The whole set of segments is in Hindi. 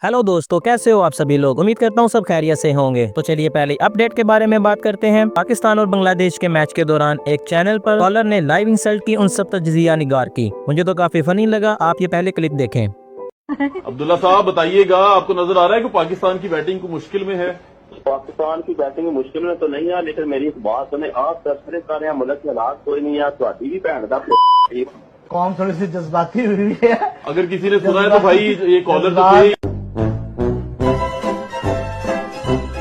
हेलो दोस्तों, कैसे हो आप सभी लोग। उम्मीद करता हूँ सब खैरियत से होंगे। तो चलिए पहले अपडेट के बारे में बात करते हैं। पाकिस्तान और बांग्लादेश के मैच के दौरान एक चैनल पर कॉलर ने लाइव इंसल्ट की उन सब तजिया निगार की। मुझे तो काफी फनी लगा। आप ये पहले क्लिप देखें। अब्दुल्ला साहब बताइएगा, आपको नजर आ रहा है कि पाकिस्तान की बैटिंग को मुश्किल में है? पाकिस्तान की बैटिंग मुश्किल में तो नहीं है, लेकिन मेरी एक बात सुने, आप तस्वीरें कर रहे हैं, मुल्क के हालात कोई नहीं है, थोड़ी भी भैन का कौन थोड़ी सी जज्बाती हुई है। अगर किसी ने सुना है तो भाई ये कॉलर तो थे।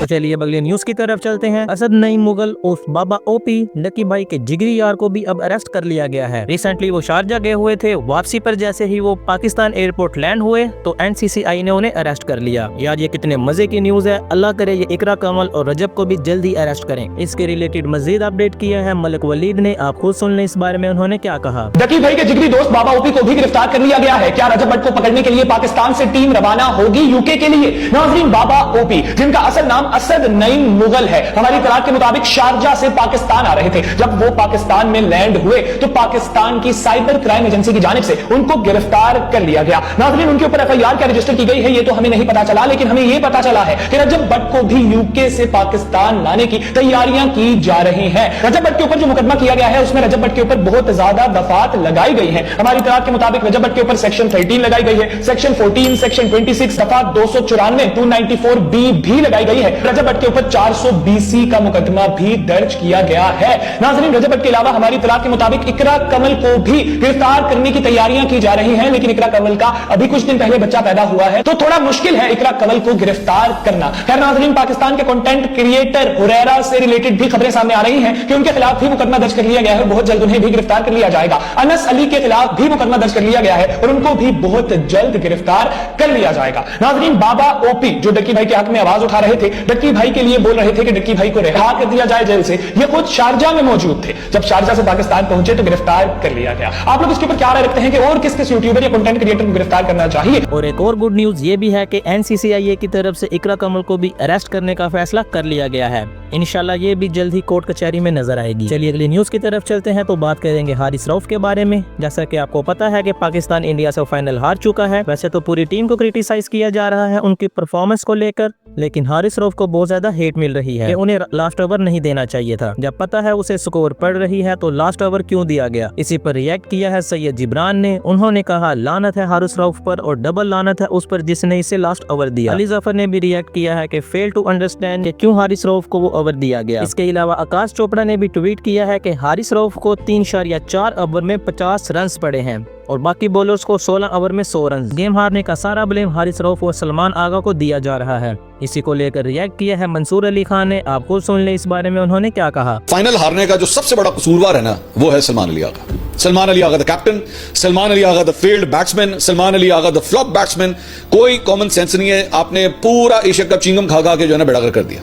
तो चलिए अगली न्यूज की तरफ चलते हैं। असद नईम मुगल उर्फ बाबा ओपी लकी भाई के जिगरी यार को भी अब अरेस्ट कर लिया गया है। रिसेंटली वो शारजा गए हुए थे। वापसी पर जैसे ही वो पाकिस्तान एयरपोर्ट लैंड हुए तो एनसीसीआई ने उन्हें अरेस्ट कर लिया। यार ये कितने मजे की न्यूज है। अल्लाह करे ये इकरा कमल और रजब को भी जल्द ही अरेस्ट करें। इसके रिलेटेड मजीद अपडेट किया है मलिक वलीद ने। आप खुद सुन लें इस बारे में उन्होंने क्या कहा। लकी भाई के जिगरी दोस्त बाबा ओपी को भी गिरफ्तार कर लिया गया है। क्या रजब भट्ट को पकड़ने के लिए पाकिस्तान से टीम रवाना होगी यूके के लिए? नाज़रीन, बाबा ओपी जिनका असल नाम असद नईम मुगल है, हमारी तलाक के मुताबिक शारजा से पाकिस्तान आ रहे थे। जब वो पाकिस्तान में लैंड हुए तो पाकिस्तान की साइबर क्राइम एजेंसी की जानिब से उनको गिरफ्तार कर लिया गया। नाज़रीन, उनके ऊपर एफआईआर क्या रजिस्टर की गई है ये तो हमें नहीं पता चला, लेकिन हमें यह पता चला है कि रजब भट्ट को भी यूके से पाकिस्तान लाने की तैयारियां की जा रही हैं। रजब भट्ट के ऊपर जो मुकदमा किया गया है उसमें रजब भट्ट के ऊपर बहुत ज्यादा दफात लगाई गई है। हमारी तलाक के मुताबिक रजब भट्ट के ऊपर सेक्शन 13 लगाई गई है, सेक्शन 14, सेक्शन 26, दफा 294, 294B भी लगाई गई है। रजब भट्ट के ऊपर 420C का मुकदमा भी दर्ज किया गया है। नाज़रीन, रजब भट्ट के अलावा हमारी तलाक के मुताबिक इकरा कमल को भी गिरफ्तार करने की तैयारियां की जा रही हैं, लेकिन इकरा कमल का अभी कुछ दिन पहले बच्चा पैदा हुआ है तो थोड़ा मुश्किल है इकरा कमल को गिरफ्तार करना। खैर नाज़रीन, पाकिस्तान के कंटेंट क्रिएटर हुरैरा से रिलेटेड भी खबरें सामने आ रही हैं कि उनके खिलाफ भी मुकदमा दर्ज कर लिया गया है। बहुत जल्द उन्हें भी गिरफ्तार कर लिया जाएगा। अनस अली के खिलाफ भी मुकदमा दर्ज कर लिया गया है और उनको भी बहुत जल्द गिरफ्तार कर लिया जाएगा। नाज़रीन, बाबा ओपी जो डक्की भाई के हक में आवाज उठा रहे थे, डक्की भाई के लिए बोल रहे थे कि डक्की भाई को रिहा कर दिया जाए जेल से, ये खुद शारजा में मौजूद थे। जब शारजा से पाकिस्तान पहुंचे तो गिरफ्तार कर लिया गया। आप लोग इसके ऊपर क्या राय रखते हैं कि और किस किस यूट्यूबर या कंटेंट क्रिएटर को गिरफ्तार करना चाहिए? और एक और गुड न्यूज ये भी है कि एनसीसीआई की तरफ से इकरा कमल को भी अरेस्ट करने का फैसला कर लिया गया है। इंशाल्लाह ये भी जल्द ही कोर्ट कचहरी में नजर आएगी। चलिए अगली न्यूज की तरफ चलते हैं तो बात करेंगे हारिस रऊफ के बारे में। जैसा कि आपको पता है कि पाकिस्तान इंडिया से फाइनल हार चुका है। वैसे तो पूरी टीम को क्रिटिसाइज किया जा रहा है उनकी परफॉर्मेंस को लेकर, लेकिन हारिस रऊफ को बहुत ज्यादा हेट मिल रही है कि उन्हें लास्ट ओवर नहीं देना चाहिए था। जब पता है उसे स्कोर पड़ रही है तो लास्ट ओवर क्यों दिया गया। इसी पर रिएक्ट किया है सैयद जिब्रान ने। उन्होंने कहा लानत है हारिस रऊफ पर और डबल लानत है उस पर जिसने इसे लास्ट ओवर दिया। अली जफर ने भी रिएक्ट किया है कि फेल टू अंडरस्टैंड कि क्यों हारिस रऊफ को वो ओवर दिया गया। इसके अलावा आकाश चोपड़ा ने भी ट्वीट किया है कि हारिस रऊफ को 3.4 ओवर में 50 रन पड़े हैं और बाकी बॉलर्स को 16 ओवर में 100 रन। गेम हारने का सारा ब्लेम हारिस रऊफ और सलमान आगा को दिया जा रहा है। इसी को लेकर रिएक्ट किया है मंसूर अली खान ने। आप खुद सुन ले इस बारे में उन्होंने क्या कहा। फाइनल हारने का जो सबसे बड़ा कसूरवार है ना, वो है Salman Ali Agha. Salman Ali Agha the captain, Salman Ali Agha the failed batsman, Salman Ali Agha the flop batsman. कोई कॉमन सेंस नहीं है। आपने पूरा एशिया कप चिंगम खा खा के जो है ना बेड़ागर कर दिया।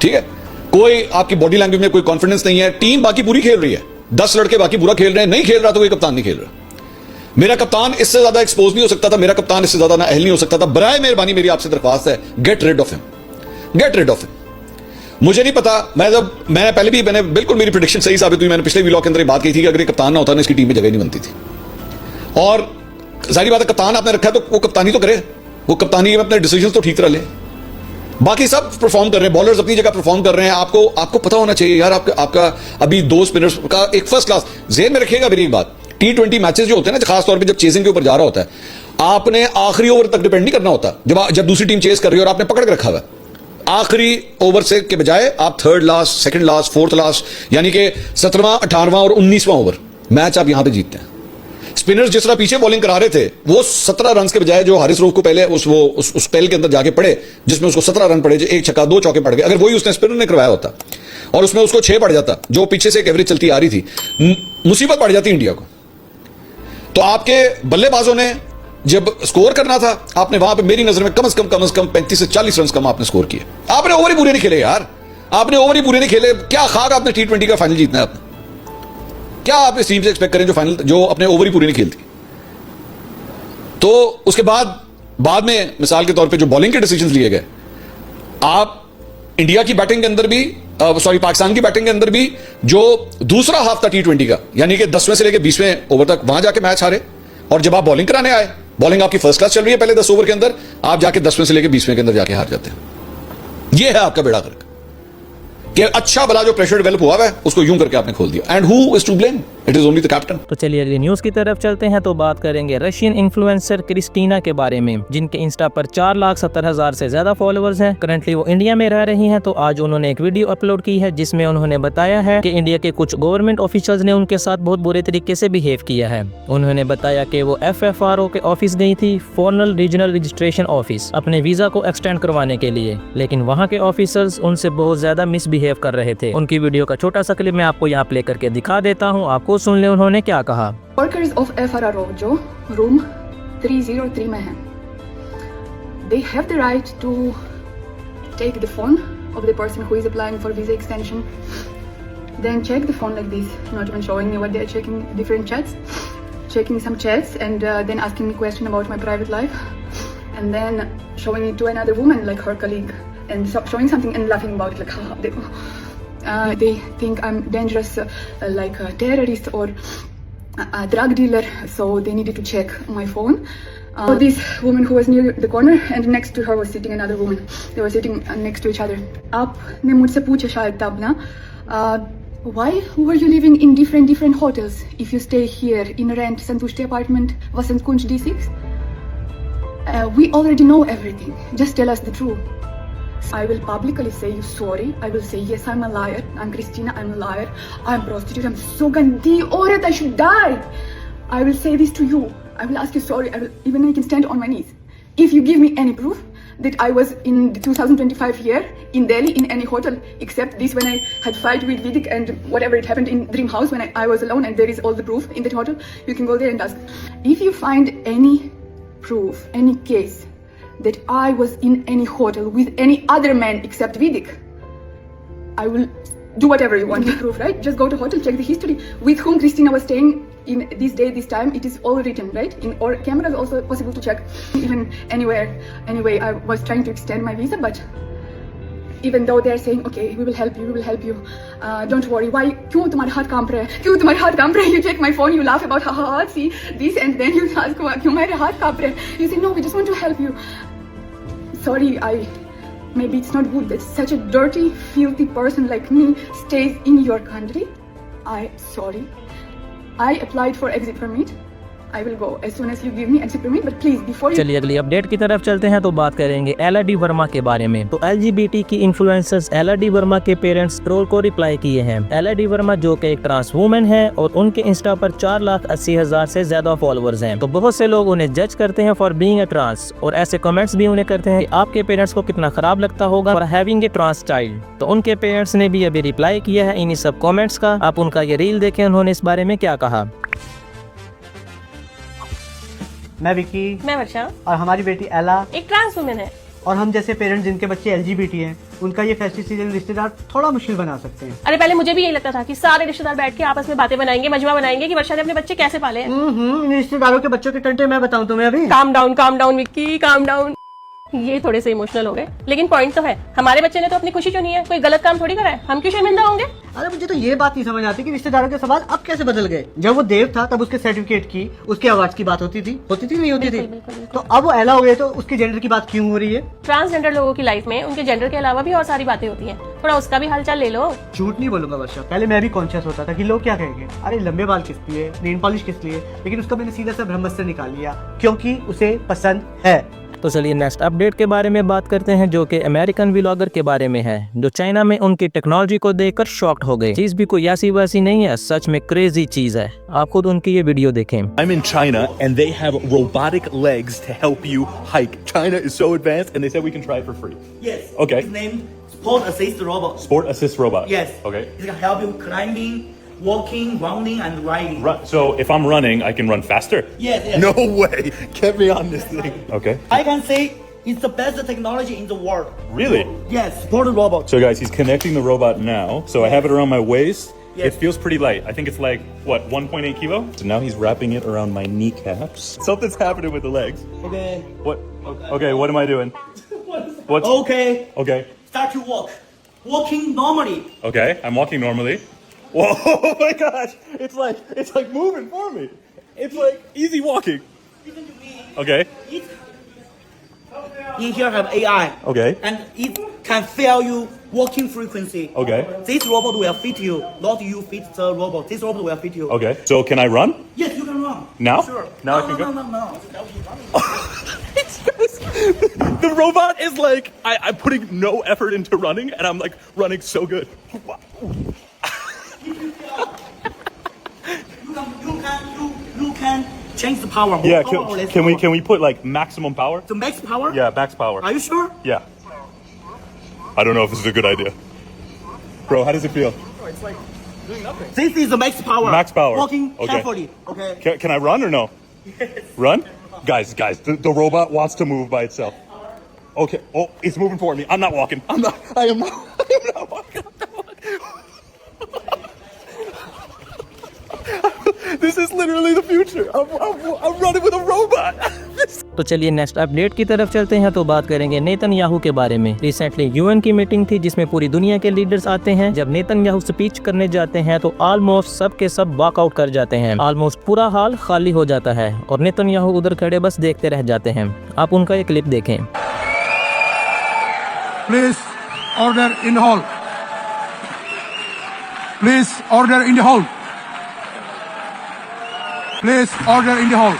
ठीक है, कोई आपकी बॉडी लैंग्वेज में कोई कॉन्फिडेंस नहीं है। टीम बाकी पूरी खेल रही है, 10 लड़के बाकी पूरा खेल रहे हैं। नहीं खेल रहा तो कोई कप्तान नहीं खेल रहा। मेरा कप्तान इससे ज्यादा एक्सपोज नहीं हो सकता था, मेरा कप्तान इससे ज्यादा ना अहल नहीं हो सकता था। बराए मेहरबानी मेरी आपसे दरख्वास्त है, get rid of him, get rid of him. मुझे नहीं पता, मैंने बिल्कुल मेरी प्रेडिक्शन सही साबित हुई। मैंने पिछले व्लॉग के अंदर बात की थी कि अगर ये कप्तान ना होता ना इसकी टीम में जगह नहीं बनती थी। और जाहिर बात है कप्तान आपने रखा है तो वो कप्तानी तो करे, वो कप्तानी में अपने डिसीजन तो ठीक तरह ले। बाकी सब परफॉर्म कर रहे हैं, बॉलर्स अपनी जगह परफॉर्म कर रहे हैं। आपको पता होना चाहिए यार, आपका अभी 2 स्पिनर्स का एक फर्स्ट क्लास। जेहन में रखिएगा मेरी एक बात, T20 मैचेस जो होते हैं ना, खासतौर पे जब चेजिंग के ऊपर जा रहा होता है, आपने आखिरी ओवर तक डिपेंड नहीं करना होता। जब दूसरी टीम चेस कर रही है और आपने पकड़ के रखा हुआ है, आखिरी ओवर से के बजाय आप third last, second last, fourth last, यानी कि 17वां, 18वां और 19वां ओवर मैच आप यहां पे जीतते हैं। स्पिनर्स जिस तरह पीछे बॉलिंग करा रहे थे, वो 17 रन के बजाय जो हारिस रऊफ को पहले उस स्पेल के अंदर जाके पड़े जिसमें उसको 17 रन पड़े, जो 1 छक्का 2 चौके पड़ गए, अगर वही उसने स्पिनर ने करवाया होता और उसमें उसको 6 पड़ जाता जो पीछे से एक एवरेज चलती आ रही थी, मुसीबत पड़ जाती इंडिया को। तो आपके बल्लेबाजों ने जब स्कोर करना था, आपने वहां पे मेरी नजर में कम से कम 35 से 40 रन कम आपने स्कोर किए। आपने ओवर ही पूरे नहीं खेले यार, आपने ओवर ही पूरे नहीं खेले। क्या खाक आपने T20 का फाइनल जीतना है आपने? क्या आप इस टीम से एक्सपेक्ट करें जो अपने ओवर ही पूरी नहीं खेलती? तो उसके बाद में मिसाल के तौर पे जो बॉलिंग के डिसीजंस लिए गए, आप इंडिया की बैटिंग के अंदर भी पाकिस्तान की बैटिंग के अंदर भी जो दूसरा हाफ था T20 का, यानी कि 10वें से लेकर 20वें ओवर तक, वहां जाके मैच हारे। और जब आप बॉलिंग कराने आए, बॉलिंग आपकी फर्स्ट क्लास चल रही है, पहले 10 ओवर के अंदर आप जाके 10वें से लेके 20वें के अंदर जाके हार जाते हैं। ये है आपका बेड़ा गर्क कि अच्छा भला जो प्रेशर डेवलप हुआ है उसको यूं करके आपने खोल दिया। And who is to blame? It is only the captain. तो चलिए अगली न्यूज की तरफ चलते हैं तो बात करेंगे रशियन इन्फ्लुएंसर क्रिस्टीना के बारे में, जिनके इंस्टा पर 4,70,000 से ज्यादा फॉलोअर्स हैं। करंटली वो इंडिया में रह रही हैं। तो आज उन्होंने एक वीडियो अपलोड की है जिसमें उन्होंने बताया है कि इंडिया के कुछ गवर्नमेंट ऑफिसर्स ने उनके साथ बहुत बुरे तरीके से बिहेव किया है। उन्होंने बताया कि वो FFRO के ऑफिस गई थी, फॉरेन रीजनल रजिस्ट्रेशन ऑफिस, अपने वीजा को एक्सटेंड करवाने के लिए, लेकिन वहाँ के ऑफिसर्स उनसे बहुत ज्यादा मिसबिहेव कर रहे थे। उनकी वीडियो का छोटा सा क्लिप मैं आपको यहाँ प्ले करके दिखा देता हूँ, आपको सुन ले उन्होंने क्या कहा। वर्कर्स ऑफ FRRO जो रूम 303 में है, they have the right to take the phone of the person who is applying for visa extension, then check the phone like this, not even showing me what they are checking, different chats, checking some chats, and then asking me question about my private life, and then showing it to another woman like her colleague, and showing something and laughing about it like haha. They think I'm dangerous, like a terrorist or a drug dealer, so they needed to check my phone. So this woman who was near the corner and next to her was sitting another woman. They were sitting next to each other. आपने मुझसे पूछा शायद तब ना, why were you living in different hotels if you stay here in rent Santushti apartment, Vasant Kunj D6? We already know everything. Just tell us the truth. I will publicly say you sorry. I will say yes, I'm a liar. I'm Christina, I'm a liar. I'm prostitute. I'm so gandhi aurat. I should die. I will say this to you. I will ask you sorry. Even I can stand on my knees. If you give me any proof that I was in the 2025 year in Delhi in any hotel, except this when I had fight with Vidik and whatever it happened in Dream House when I was alone and there is all the proof in that hotel, you can go there and ask. If you find any proof, any case that I was in any hotel with any other man except Vidik, I will do whatever you want. Proof, right? Just go to hotel, check the history with whom Christina was staying in this day, this time. It is all written, right? In or cameras also possible to check even anywhere. Anyway, I was trying to extend my visa, but even though they are saying okay, we will help you, don't worry. Why? क्यों तुम्हारे हाथ कांप रहे हैं? क्यों तुम्हारे हाथ कांप रहे हैं? You check my phone, you laugh about ha, see this, and then you ask क्यों मेरे हाथ कांप रहे हैं? You say no, we just want to help you. Sorry, maybe it's not good that such a dirty, filthy person like me stays in your country. Sorry. I applied for exit permit. I will go as soon as you give me exit permit, but please before you. चलिए अगली अपडेट की तरफ चलते हैं तो बात करेंगे एला डी वर्मा के बारे में। तो LGBT की इन्फ्लुएंसर्स एला डी वर्मा के पेरेंट्स ट्रोल को रिप्लाई किए हैं। एला डी वर्मा जो कि एक ट्रांस वुमेन है और उनके इंस्टा पर 4,80,000 से ज्यादा फॉलोअर्स हैं। तो बहुत से लोग उन्हें जज करते हैं फॉर बीइंग अ ट्रांस और ऐसे कमेंट्स भी उन्हें करते हैं कि आपके पेरेंट्स को कितना खराब लगता होगा for having a trans child. तो उनके पेरेंट्स ने भी अभी रिप्लाई किया है इन्हीं सब कॉमेंट्स का। आप उनका ये रील देखें, उन्होंने इस बारे में क्या कहा। मैं विकी, मैं वर्षा, और हमारी बेटी एला एक ट्रांस वुमेन है, और हम जैसे पेरेंट्स जिनके बच्चे LGBT हैं, उनका ये फेस्टिव सीजन रिश्तेदार थोड़ा मुश्किल बना सकते हैं। अरे पहले मुझे भी यही लगता था कि सारे रिश्तेदार बैठ के आपस में बातें बनाएंगे, मजमा बनाएंगे कि वर्षा ने अपने बच्चे कैसे पाले हैं। इन रिश्तेदारों के बच्चों के टंटे मैं बताऊं तुम्हें अभी। Calm down Vicky, calm down. ये थोड़े से इमोशनल हो गए, लेकिन पॉइंट तो है, हमारे बच्चे ने तो अपनी खुशी चुनी है, कोई गलत काम थोड़ी करा है, हम क्यों शर्मिंदा होंगे। अरे मुझे तो ये बात नहीं समझ आती कि रिश्तेदारों के सवाल अब कैसे बदल गए। जब वो देव था तब उसके सर्टिफिकेट की, उसके अवार्ड की बात होती थी नहीं होती थी। तो अब वो एला हो गए तो उसकी जेंडर की बात क्यों हो रही है। ट्रांसजेंडर लोगों की लाइफ में उनके जेंडर के अलावा भी और सारी बातें होती हैं, थोड़ा उसका भी हालचाल ले लो। झूठ नहीं बोलूंगा वर्षा, पहले मैं भी कॉन्शियस होता था कि लोग क्या कहेंगे, अरे लंबे बाल किस लिए, नेल पॉलिश किस लिए, लेकिन उसका मैंने सीधा सा ब्रह्मास्त्र निकाल लिया क्योंकि उसे पसंद है। तो चलिए नेक्स्ट अपडेट के बारे में बात करते हैं जो कि अमेरिकन व्लॉगर के बारे में है, जो चाइना में उनकी टेक्नोलॉजी को देखकर शॉक्ड हो गए। चीज भी कोई ऐसी वैसी नहीं है, सच में क्रेजी चीज है। आप खुद उनकी ये वीडियो देखें। I'm in China and they have robotic legs to help you hike. China is so advanced and they said we can try it for free. Yes. Okay. It's named Sport Assist Robot. Sport assist robot. Yes. Okay. It can help you climbing, walking, rounding, and riding. Run. So if I'm running, I can run faster? Yes. No way. Get me on this thing. Okay. I can say it's the best technology in the world. Really? Yes. Sport Robot. So guys, he's connecting the robot now. So I have it around my waist. Yes. It feels pretty light. I think it's like, what, 1.8 kilo? So now he's wrapping it around my kneecaps. Something's happening with the legs. Okay. What? Okay, what am I doing? What's... Okay. Okay. Start to walk. Walking normally. Okay, I'm walking normally. Whoa, oh my gosh! It's like moving for me. It's like easy walking. Okay. In here have AI. Okay. And it can feel you walking frequency. Okay. This robot will fit you, not you fit the robot. This robot will fit you. Okay. So can I run? Yes, you can run. Now? Sure. Now I no, can no, go? No, no, no. The robot is like, I'm putting no effort into running, and I'm like running so good. Wow. You can change the power. More Yeah, power or less can power. we put like maximum power? The max power? Yeah, max power. Are you sure? Yeah. I don't know if this is a good idea. Bro, how does it feel? This is the max power. Max power. Walking Okay. carefully. Okay. Can I run or no? Run? Guys, the robot wants to move by itself. Okay. Oh, it's moving for me. I'm not walking. I am not walking. This is literally the future. I'm running with a robot. तो चलिए नेक्स्ट अपडेट की तरफ चलते हैं। तो बात करेंगे नेतन्याहू के बारे में। रिसेंटली यूएन की मीटिंग थी जिसमें पूरी दुनिया के लीडर्स आते हैं। जब नेतन्याहू स्पीच करने जाते हैं तो ऑलमोस्ट सब के सब वॉकआउट कर जाते हैं। ऑलमोस्ट पूरा हॉल खाली हो जाता है और नेतन्याहू उधर खड़े बस देखते रह जाते हैं। आप उनका एक क्लिप देखें। Please order in hall. Please order in the hall. Please order in the hall.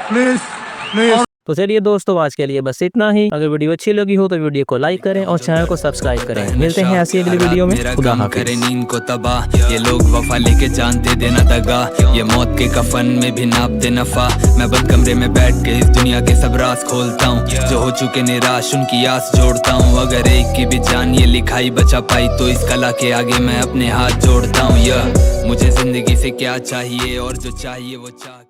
Please please. तो चलिए दोस्तों आज के लिए बस इतना ही। अगर वीडियो अच्छी लगी हो तो वीडियो को लाइक करें और चैनल को सब्सक्राइब करें। मिलते हैं ऐसी अगली वीडियो में। खुदा हाफिज़। करे नींद को तबाह ये लोग वफा लेके जानते देना दगा। ये मौत के कफन में भी नाप दे नफा। मैं बंद कमरे में बैठ के इस दुनिया के सब राज खोलता हूँ। जो हो चुके निराश उनकी आस जोड़ता हूँ। अगर एक की भी जान ये लिखाई बचा पाई तो इस कला के आगे मैं अपने हाथ जोड़ता हूँ। मुझे जिंदगी से क्या चाहिए और जो चाहिए वो चाह